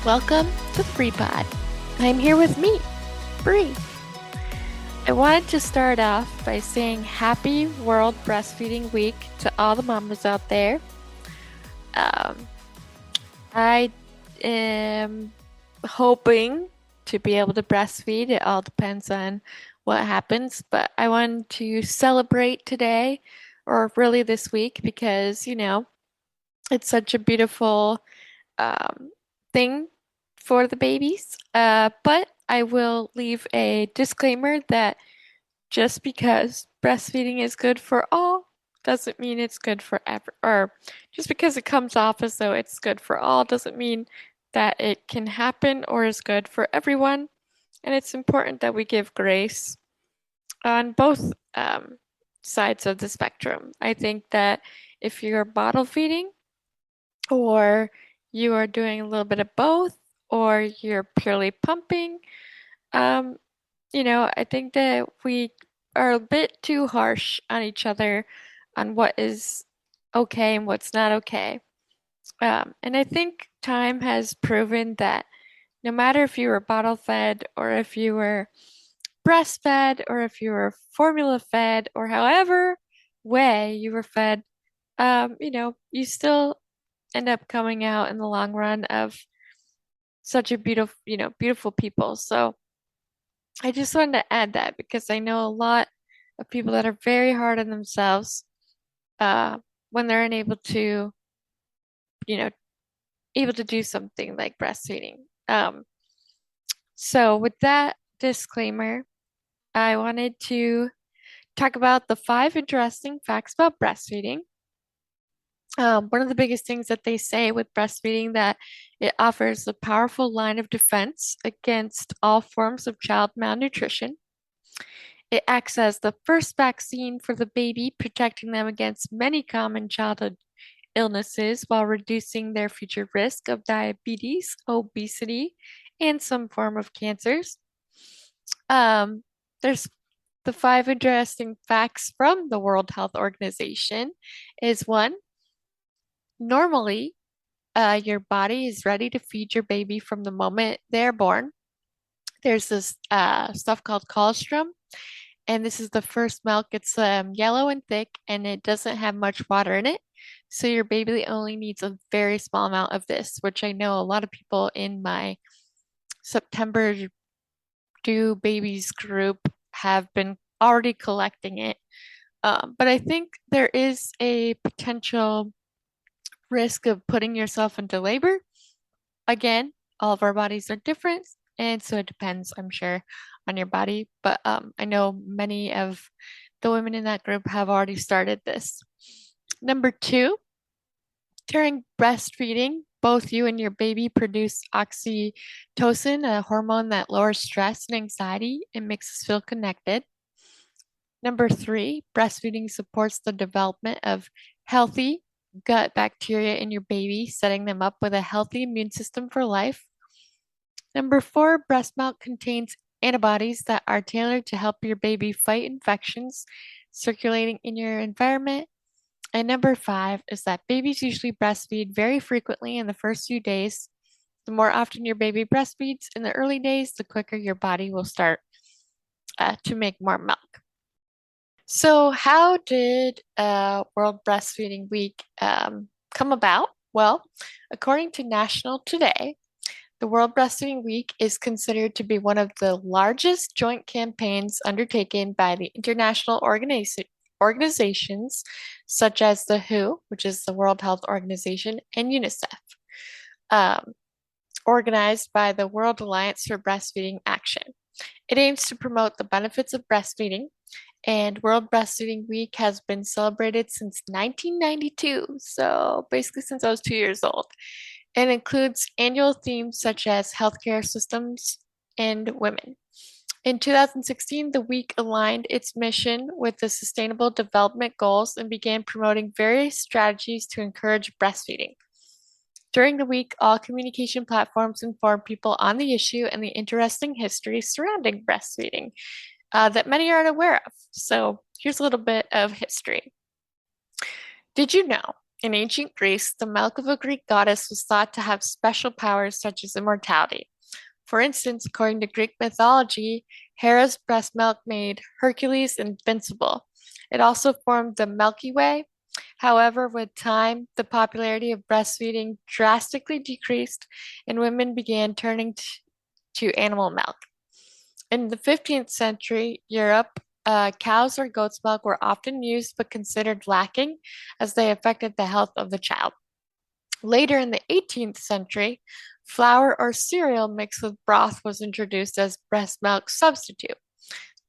Welcome to the Bree Pod. I'm here with me, Bree. I wanted to start off by saying happy World Breastfeeding Week to all the mamas out there. Um, I am hoping to be able to breastfeed. It all depends on what happens, but I wanted to celebrate today, or really this week, because, it's such a beautiful um, thing for the babies. But I will leave a disclaimer that just because breastfeeding is good for all doesn't mean it's good for or just because it comes off as though it's good for all doesn't mean that it can happen or is good for everyone. And it's important that we give grace on both sides of the spectrum. I think that if you're bottle feeding, or you are doing a little bit of both, or you're purely pumping, um, I think that we are a bit too harsh on each other on what is okay and what's not okay. And I think time has proven that no matter if you were bottle fed or if you were breastfed or if you were formula fed or however way you were fed, you still end up coming out in the long run of such a beautiful people. So I just wanted to add that because I know a lot of people that are very hard on themselves uh, when they're unable to, you know, able to do something like breastfeeding. So with that disclaimer, I wanted to talk about the 5 interesting facts about breastfeeding. One of the biggest things that they say with breastfeeding that it offers a powerful line of defense against all forms of child malnutrition. It acts as the first vaccine for the baby, protecting them against many common childhood illnesses while reducing their future risk of diabetes, obesity, and some form of cancers. There's the 5 interesting facts from the World Health Organization is one, normally your body is ready to feed your baby from the moment they're born. There's this stuff called colostrum, and this is the first milk. It's yellow and thick, and it doesn't have much water in it. So your baby only needs a very small amount of this, which I know a lot of people in my September Due Babies group have been already collecting it. But I think there is a potential risk of putting yourself into labor. Again, all of our bodies are different, and so it depends, I'm sure, on your body. But I know many of the women in that group have already started this. Number 2, during breastfeeding, both you and your baby produce oxytocin, a hormone that lowers stress and anxiety and makes us feel connected. Number 3, breastfeeding supports the development of healthy gut bacteria in your baby, setting them up with a healthy immune system for life. Number 4, breast milk contains antibodies that are tailored to help your baby fight infections circulating in your environment. And number 5 is that babies usually breastfeed very frequently in the first few days. The more often your baby breastfeeds in the early days, the quicker your body will start to make more milk. So, how did World Breastfeeding Week come about? Well, according to National Today, the World Breastfeeding Week is considered to be one of the largest joint campaigns undertaken by the international organizations such as the WHO, which is the World Health Organization, and UNICEF, um, organized by the World Alliance for Breastfeeding Action. It aims to promote the benefits of breastfeeding, and World Breastfeeding Week has been celebrated since 1992, so basically since I was 2 years old, and includes annual themes such as healthcare systems and women. In 2016, the week aligned its mission with the Sustainable Development Goals and began promoting various strategies to encourage breastfeeding. During the week, all communication platforms inform people on the issue and the interesting history surrounding breastfeeding that many aren't aware of. So here's a little bit of history. Did you know In ancient Greece, the milk of a Greek goddess was thought to have special powers such as immortality. For instance, according to Greek mythology, Hera's breast milk made Hercules invincible. It also formed the Milky Way. However, with time, the popularity of breastfeeding drastically decreased and women began turning to animal milk. In the 15th century, Europe, cows or goat's milk were often used but considered lacking as they affected the health of the child. Later in the 18th century, flour or cereal mixed with broth was introduced as breast milk substitute.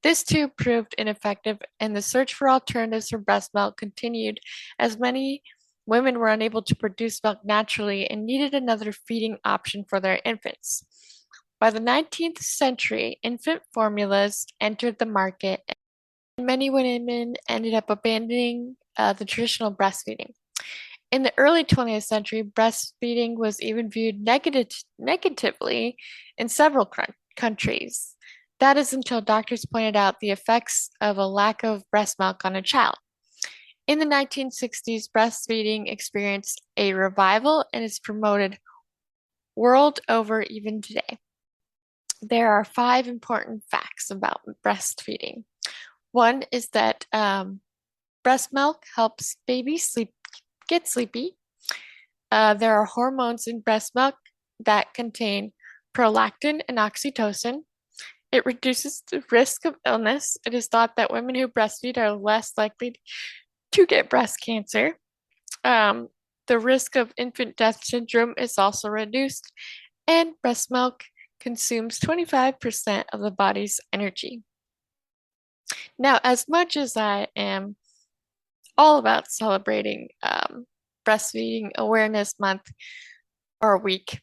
This too proved ineffective, and the search for alternatives for breast milk continued as many women were unable to produce milk naturally and needed another feeding option for their infants. By the 19th century, infant formulas entered the market, and many women ended up abandoning the traditional breastfeeding. In the early 20th century, breastfeeding was even viewed negatively in several countries. That is until doctors pointed out the effects of a lack of breast milk on a child. In the 1960s, breastfeeding experienced a revival and is promoted world over even today. There are 5 important facts about breastfeeding. One is that breast milk helps babies get sleepy. There are hormones in breast milk that contain prolactin and oxytocin. It reduces the risk of illness. It is thought that women who breastfeed are less likely to get breast cancer. Um, the risk of infant death syndrome is also reduced, and breast milk consumes 25% of the body's energy. Now, as much as I am all about celebrating Breastfeeding Awareness Month or week,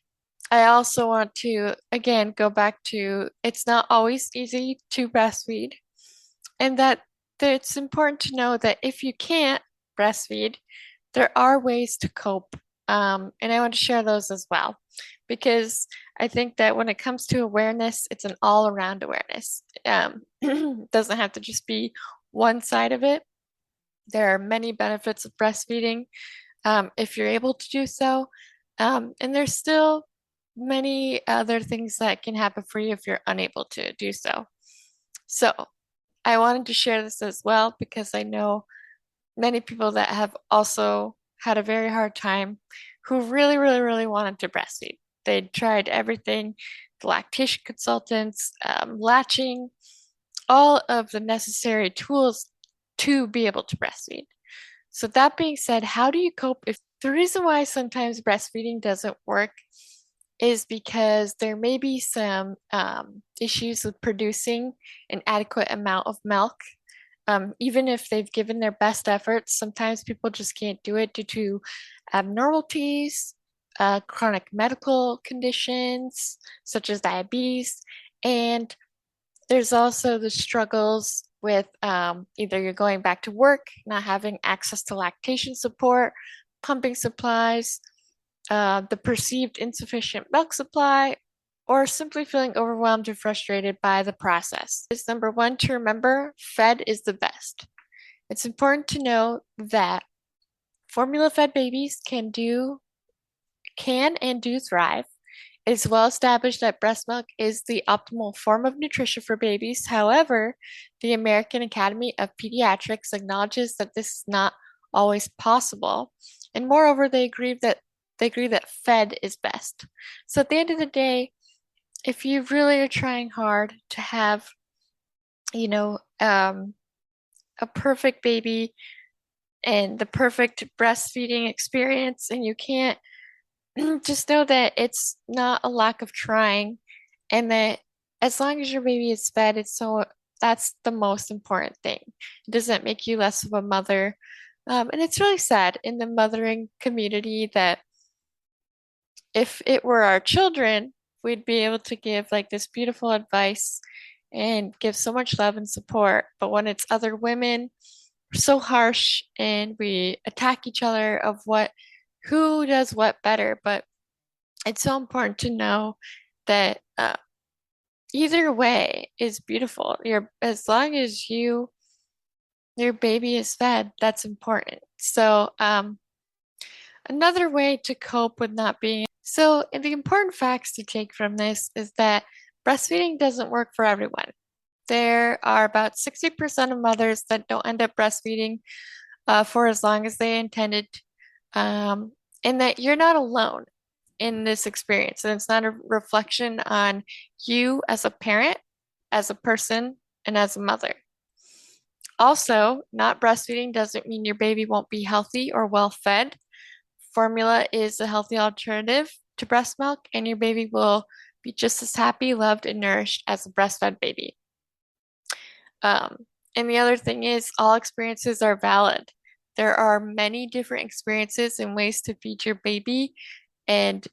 I also want to again go back to it's not always easy to breastfeed, and that it's important to know that if you can't breastfeed, there are ways to cope. And I want to share those as well because I think that when it comes to awareness, it's an all around awareness. It doesn't have to just be one side of it. There are many benefits of breastfeeding if you're able to do so. And there's still many other things that can happen for you if you're unable to do so. So I wanted to share this as well because I know many people that have also had a very hard time who really, really, really wanted to breastfeed. They tried everything, the lactation consultants, latching, all of the necessary tools to be able to breastfeed. So that being said, how do you cope if the reason why sometimes breastfeeding doesn't work is because there may be some issues with producing an adequate amount of milk. Even if they've given their best efforts, sometimes people just can't do it due to abnormalities, chronic medical conditions such as diabetes, and there's also the struggles with either you're going back to work, not having access to lactation support, pumping supplies, the perceived insufficient milk supply, or simply feeling overwhelmed or frustrated by the process. Is number one to remember, fed is the best. It's important to know that formula fed babies can and do thrive. It's well established that breast milk is the optimal form of nutrition for babies. However, the American Academy of Pediatrics acknowledges that this is not always possible. And moreover, they agree that fed is best. So at the end of the day, if you really are trying hard to have, you know, a perfect baby and the perfect breastfeeding experience, and you can't, just know that it's not a lack of trying, and that as long as your baby is fed, that's the most important thing. It doesn't make you less of a mother. And it's really sad in the mothering community that if it were our children, we'd be able to give like this beautiful advice and give so much love and support. But when it's other women, we're so harsh and we attack each other of who does what better. But it's so important to know that either way is beautiful. As long as your baby is fed, that's important. So Another way to cope with not being so the important facts to take from this is that breastfeeding doesn't work for everyone. There are about 60% of mothers that don't end up breastfeeding for as long as they intended, um, and that you're not alone in this experience. And it's not a reflection on you as a parent, as a person, and as a mother. Also, not breastfeeding doesn't mean your baby won't be healthy or well fed. Formula is a healthy alternative to breast milk, and your baby will be just as happy, loved, and nourished as a breastfed baby. Um, and the other thing is, all experiences are valid. There are many different experiences and ways to feed your baby, and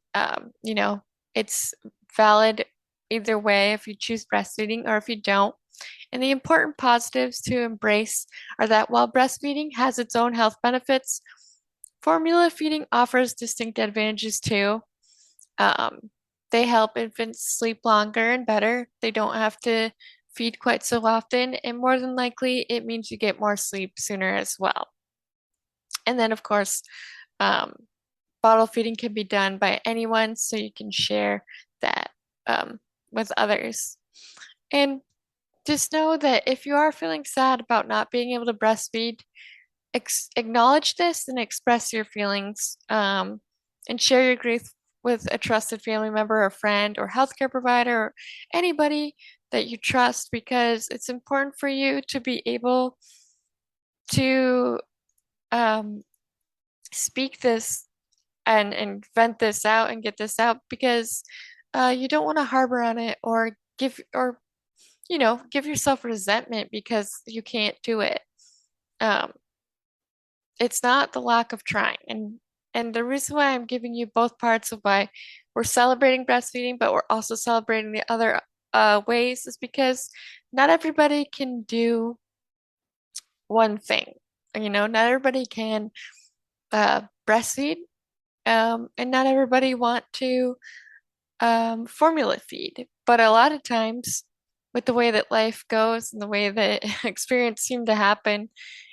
it's valid either way if you choose breastfeeding or if you don't. And the important positives to embrace are that while breastfeeding has its own health benefits, formula feeding offers distinct advantages too. Um, they help infants sleep longer and better. They don't have to feed quite so often, and more than likely, it means you get more sleep sooner as well. And then, of course, um, bottle feeding can be done by anyone, so you can share that with others. And just know that if you are feeling sad about not being able to breastfeed, acknowledge this and express your feelings, and share your grief with a trusted family member or friend or healthcare provider or anybody that you trust because it's important for you to be able to um, speak this and vent this out and get this out because you don't want to harbor on it or give yourself resentment because you can't do it. Um, it's not the lack of trying. And the reason why I'm giving you both parts of why we're celebrating breastfeeding, but we're also celebrating the other ways is because not everybody can do one thing. Not everybody can breastfeed, and not everybody want to formula feed. But a lot of times, with the way that life goes and the way that experience seem to happen,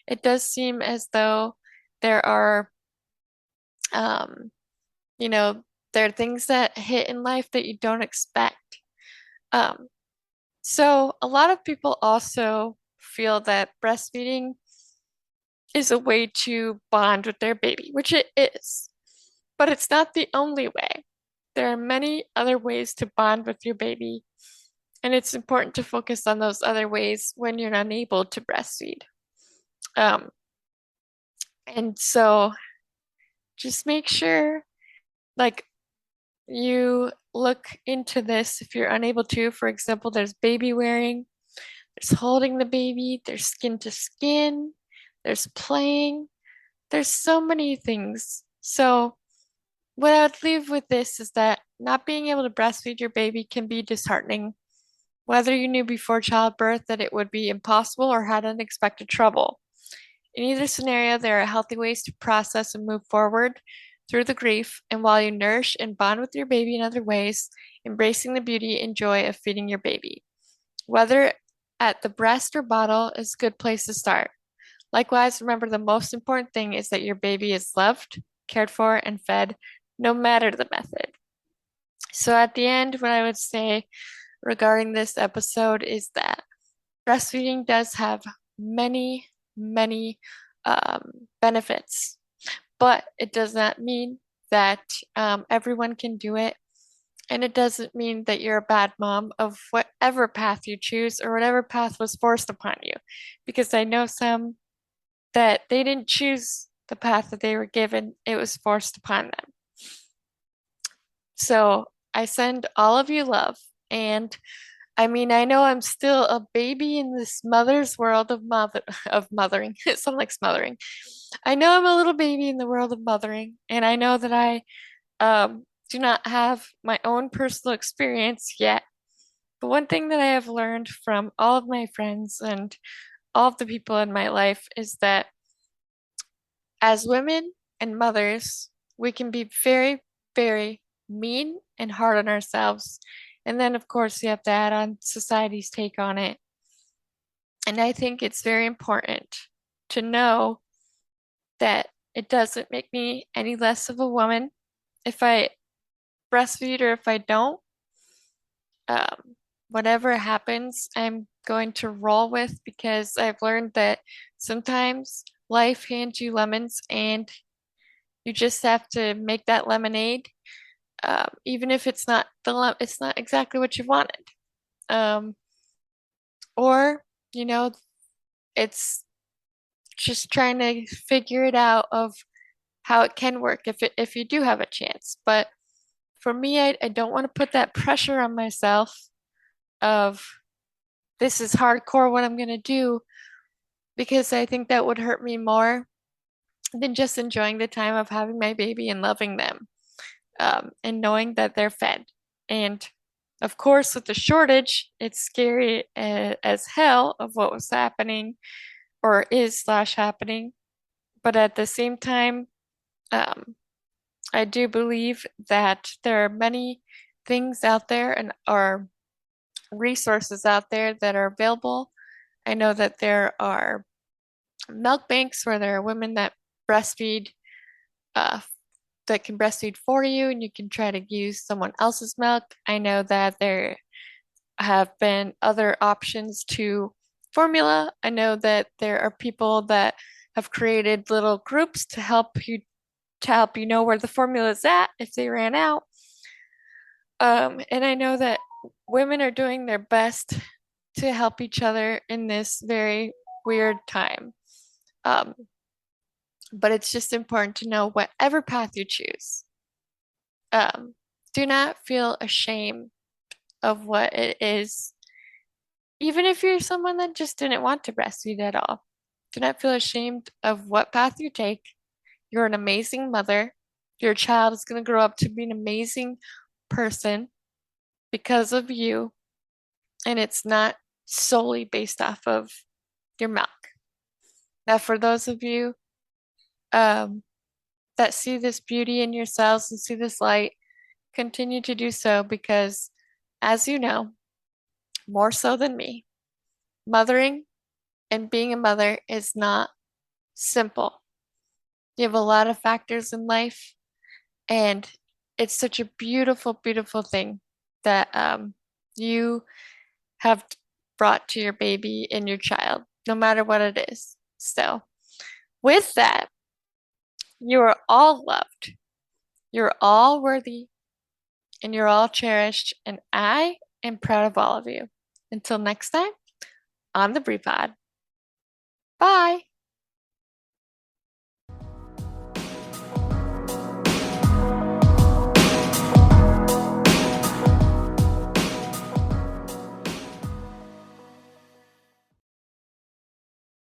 it does seem as though there are, um, you know, there are things that hit in life that you don't expect. Um, so a lot of people also feel that breastfeeding is a way to bond with their baby, which it is, but it's not the only way. There are many other ways to bond with your baby, and it's important to focus on those other ways when you're unable to breastfeed. Um, and so just make sure, like, you look into this if you're unable to. For example, there's baby wearing, there's holding the baby, there's skin to skin, there's playing, there's so many things. So, what I would leave with this is that not being able to breastfeed your baby can be disheartening, whether you knew before childbirth that it would be impossible or had unexpected trouble. In either scenario, there are healthy ways to process and move forward through the grief, and while you nourish and bond with your baby in other ways, embracing the beauty and joy of feeding your baby. Whether at the breast or bottle is a good place to start. Likewise, remember the most important thing is that your baby is loved, cared for, and fed, no matter the method. So, at the end, what I would say regarding this episode is that breastfeeding does have many, many benefits, but it does not mean that everyone can do it. And it doesn't mean that you're a bad mom of whatever path you choose or whatever path was forced upon you. Because I know some that they didn't choose the path that they were given, it was forced upon them. So I send all of you love. And I mean, I know I'm still a baby in this mother's world of mothering. It sounds like smothering. I know I'm a little baby in the world of mothering, and I know that I do not have my own personal experience yet. But one thing that I have learned from all of my friends and all of the people in my life is that as women and mothers, we can be very, very mean and hard on ourselves. And then, of course, you have to add on society's take on it. And I think it's very important to know that It doesn't make me any less of a woman if I breastfeed or if I don't. Whatever happens, I'm going to roll with because I've learned that sometimes life hands you lemons and you just have to make that lemonade, even if it's not exactly what you wanted. Um, or, you know, it's just trying to figure it out of how it can work if you do have a chance. But for me, I don't want to put that pressure on myself of this is hardcore what I'm gonna do because I think that would hurt me more than just enjoying the time of having my baby and loving them, and knowing that they're fed. And of course, with the shortage, it's scary as hell of what was happening or is slash happening. But at the same time, um, I do believe that there are many things out there and or resources out there that are available. I know that there are milk banks where there are women that breastfeed, uh, that can breastfeed for you, and you can try to use someone else's milk. I know that there have been other options to formula. I know that there are people that have created little groups to help you know where the formula is at if they ran out. And I know that women are doing their best to help each other in this very weird time. Um, but it's just important to know whatever path you choose. Um, do not feel ashamed of what it is, even if you're someone that just didn't want to breastfeed at all. Do not feel ashamed of what path you take. You're an amazing mother. Your child is going to grow up to be an amazing person because of you, and it's not solely based off of your milk. Now, for those of you um, that see this beauty in yourselves and see this light, continue to do so because, as you know, more so than me, mothering and being a mother is not simple. You have a lot of factors in life, and it's such a beautiful, beautiful thing that you have brought to your baby and your child, no matter what it is. So, with that, you are all loved, you're all worthy, and you're all cherished, and I am proud of all of you. Until next time on the Brie Pod. Bye.